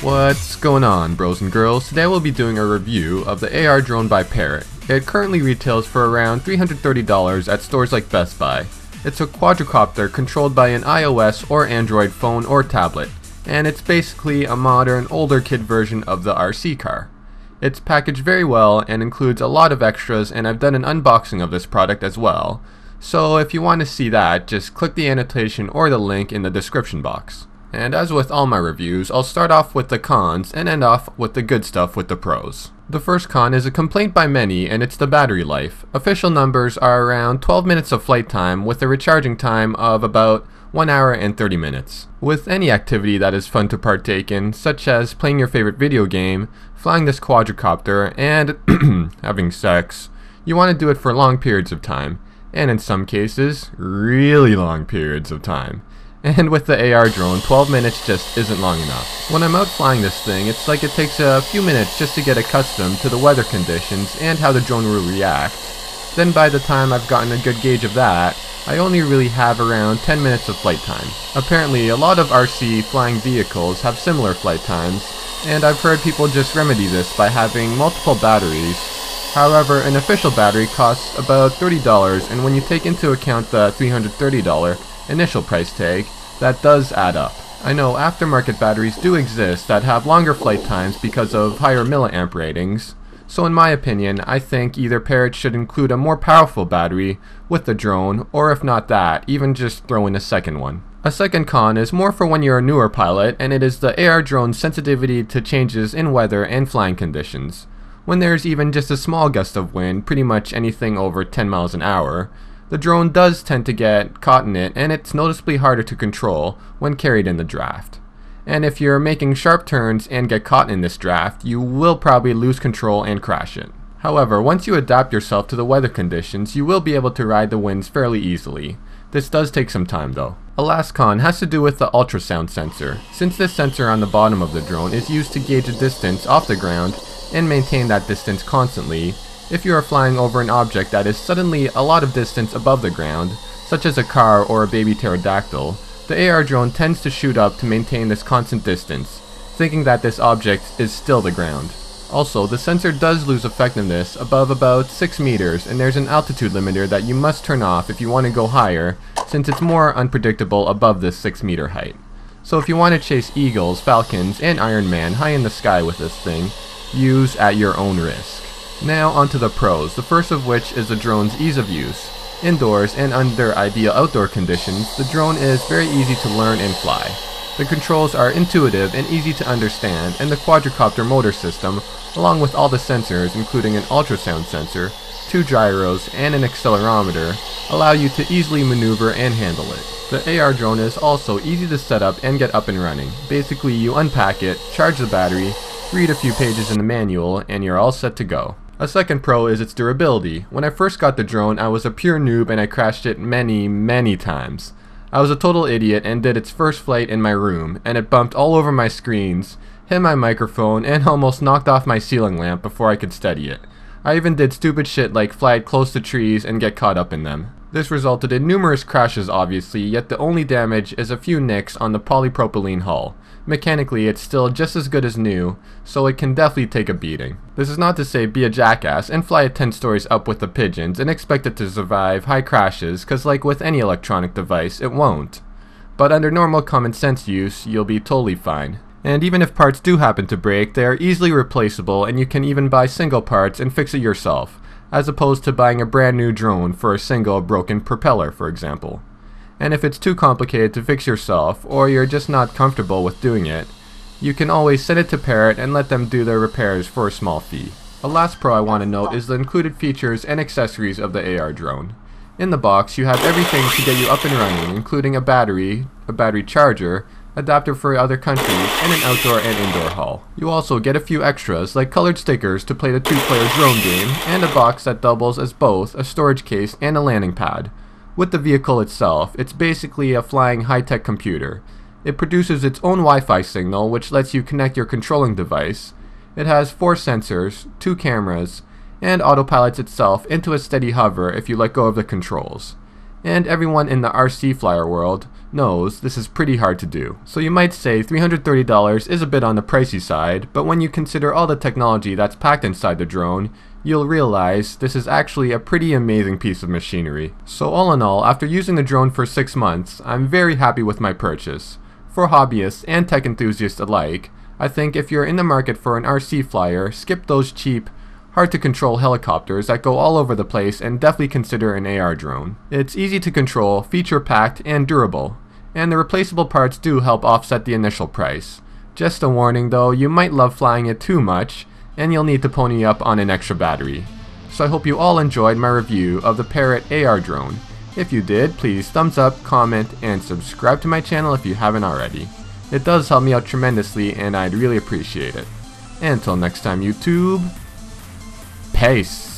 What's going on, bros and girls? Today we'll be doing a review of the AR drone by Parrot. It currently retails for around $330 at stores like Best Buy. It's a quadricopter controlled by an iOS or Android phone or tablet, and it's basically a modern, older kid version of the RC car. It's packaged very well and includes a lot of extras, and I've done an unboxing of this product as well. So if you want to see that, just click the annotation or the link in the description box. And as with all my reviews, I'll start off with the cons and end off with the good stuff with the pros. The first con is a complaint by many, and it's the battery life. Official numbers are around 12 minutes of flight time with a recharging time of about 1 hour and 30 minutes. With any activity that is fun to partake in, such as playing your favorite video game, flying this quadricopter, and having sex, you want to do it for long periods of time, and in some cases, really long periods of time. And with the AR drone, 12 minutes just isn't long enough. When I'm out flying this thing, it's like it takes a few minutes just to get accustomed to the weather conditions and how the drone will react. Then by the time I've gotten a good gauge of that, I only really have around 10 minutes of flight time. Apparently, a lot of RC flying vehicles have similar flight times, and I've heard people just remedy this by having multiple batteries. However, an official battery costs about $30, and when you take into account the $330 initial price tag, that does add up. I know aftermarket batteries do exist that have longer flight times because of higher milliamp ratings, so in my opinion, I think either Parrot should include a more powerful battery with the drone, or if not that, even just throw in a second one. A second con is more for when you're a newer pilot, and it is the AR drone's sensitivity to changes in weather and flying conditions. When there's even just a small gust of wind, pretty much anything over 10 miles an hour, the drone does tend to get caught in it, and it's noticeably harder to control when carried in the draft. And if you're making sharp turns and get caught in this draft, you will probably lose control and crash it. However, once you adapt yourself to the weather conditions, you will be able to ride the winds fairly easily. This does take some time though. A last con has to do with the ultrasound sensor. Since this sensor on the bottom of the drone is used to gauge a distance off the ground and maintain that distance constantly, if you are flying over an object that is suddenly a lot of distance above the ground, such as a car or a baby pterodactyl, the AR drone tends to shoot up to maintain this constant distance, thinking that this object is still the ground. Also, the sensor does lose effectiveness above about 6 meters, and there's an altitude limiter that you must turn off if you want to go higher, since it's more unpredictable above this 6-meter height. So if you want to chase eagles, falcons, and Iron Man high in the sky with this thing, use at your own risk. Now onto the pros, the first of which is the drone's ease of use. Indoors and under ideal outdoor conditions, the drone is very easy to learn and fly. The controls are intuitive and easy to understand, and the quadricopter motor system, along with all the sensors including an ultrasound sensor, 2 gyros, and an accelerometer, allow you to easily maneuver and handle it. The AR drone is also easy to set up and get up and running. Basically, you unpack it, charge the battery, read a few pages in the manual, and you're all set to go. A second pro is its durability. When I first got the drone, I was a pure noob and I crashed it many times. I was a total idiot and did its first flight in my room, and it bumped all over my screens, hit my microphone, and almost knocked off my ceiling lamp before I could steady it. I even did stupid shit like fly it close to trees and get caught up in them. This resulted in numerous crashes obviously, yet the only damage is a few nicks on the polypropylene hull. Mechanically, it's still just as good as new, so it can definitely take a beating. This is not to say be a jackass and fly it 10 stories up with the pigeons and expect it to survive high crashes, cause like with any electronic device, it won't. But under normal common sense use, you'll be totally fine. And even if parts do happen to break, they are easily replaceable, and you can even buy single parts and fix it yourself, as opposed to buying a brand new drone for a single broken propeller, for example. And if it's too complicated to fix yourself, or you're just not comfortable with doing it, you can always send it to Parrot and let them do their repairs for a small fee. A last pro I want to note is the included features and accessories of the AR drone. In the box, you have everything to get you up and running, including a battery charger, adapter for other countries, and an outdoor and indoor hull. You also get a few extras like colored stickers to play the 2-player drone game, and a box that doubles as both a storage case and a landing pad. With the vehicle itself, it's basically a flying high-tech computer. It produces its own Wi-Fi signal, which lets you connect your controlling device. It has 4 sensors, 2 cameras, and autopilots itself into a steady hover if you let go of the controls. and everyone in the RC flyer world knows this is pretty hard to do. So you might say $330 is a bit on the pricey side, but when you consider all the technology that's packed inside the drone, you'll realize this is actually a pretty amazing piece of machinery. So all in all, after using the drone for 6 months, I'm very happy with my purchase. For hobbyists and tech enthusiasts alike, I think if you're in the market for an RC flyer, skip those cheap, hard to control helicopters that go all over the place and definitely consider an AR drone. It's easy to control, feature packed, and durable, and the replaceable parts do help offset the initial price. Just a warning though, you might love flying it too much, and you'll need to pony up on an extra battery. So I hope you all enjoyed my review of the Parrot AR.Drone. If you did, please thumbs up, comment, and subscribe to my channel if you haven't already. It does help me out tremendously and I'd really appreciate it. And until next time, YouTube, peace!